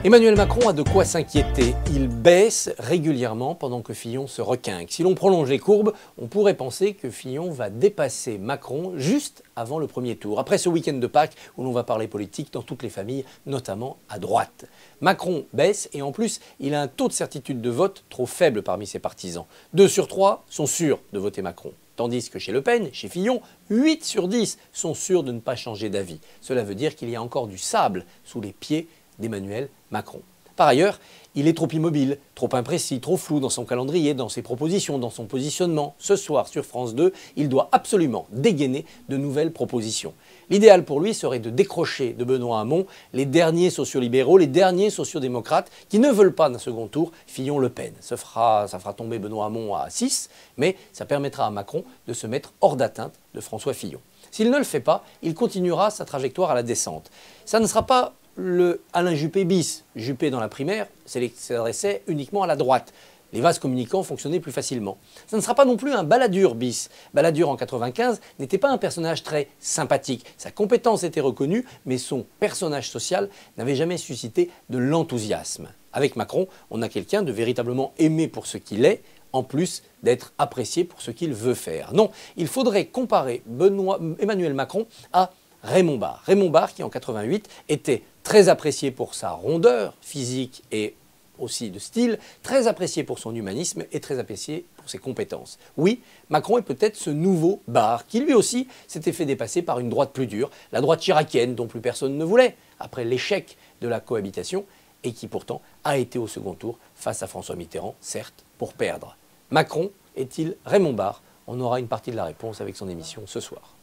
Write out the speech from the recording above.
Emmanuel Macron a de quoi s'inquiéter. Il baisse régulièrement pendant que Fillon se requinque. Si l'on prolonge les courbes, on pourrait penser que Fillon va dépasser Macron juste avant le premier tour, après ce week-end de Pâques où l'on va parler politique dans toutes les familles, notamment à droite. Macron baisse et en plus, il a un taux de certitude de vote trop faible parmi ses partisans. 2 sur 3 sont sûrs de voter Macron. Tandis que chez Le Pen, chez Fillon, 8 sur 10 sont sûrs de ne pas changer d'avis. Cela veut dire qu'il y a encore du sable sous les pieds d'Emmanuel Macron. Par ailleurs, il est trop immobile, trop imprécis, trop flou dans son calendrier, dans ses propositions, dans son positionnement. Ce soir, sur France 2, il doit absolument dégainer de nouvelles propositions. L'idéal pour lui serait de décrocher de Benoît Hamon les derniers sociolibéraux, les derniers sociodémocrates qui ne veulent pas d'un second tour Fillon-Le Pen. Ça fera tomber Benoît Hamon à 6, mais ça permettra à Macron de se mettre hors d'atteinte de François Fillon. S'il ne le fait pas, il continuera sa trajectoire à la descente. Ça ne sera pas le Alain Juppé bis. Juppé dans la primaire s'adressait uniquement à la droite. Les vases communicants fonctionnaient plus facilement. Ça ne sera pas non plus un Balladur bis. Balladur en 1995 n'était pas un personnage très sympathique. Sa compétence était reconnue, mais son personnage social n'avait jamais suscité de l'enthousiasme. Avec Macron, on a quelqu'un de véritablement aimé pour ce qu'il est, en plus d'être apprécié pour ce qu'il veut faire. Non, il faudrait comparer Emmanuel Macron à Raymond Barre. Raymond Barre qui en 1988 était très apprécié pour sa rondeur physique et aussi de style, très apprécié pour son humanisme et très apprécié pour ses compétences. Oui, Macron est peut-être ce nouveau Barre qui lui aussi s'était fait dépasser par une droite plus dure, la droite chiracienne dont plus personne ne voulait, après l'échec de la cohabitation et qui pourtant a été au second tour face à François Mitterrand, certes pour perdre. Macron est-il Raymond Barre? On aura une partie de la réponse avec son émission ce soir.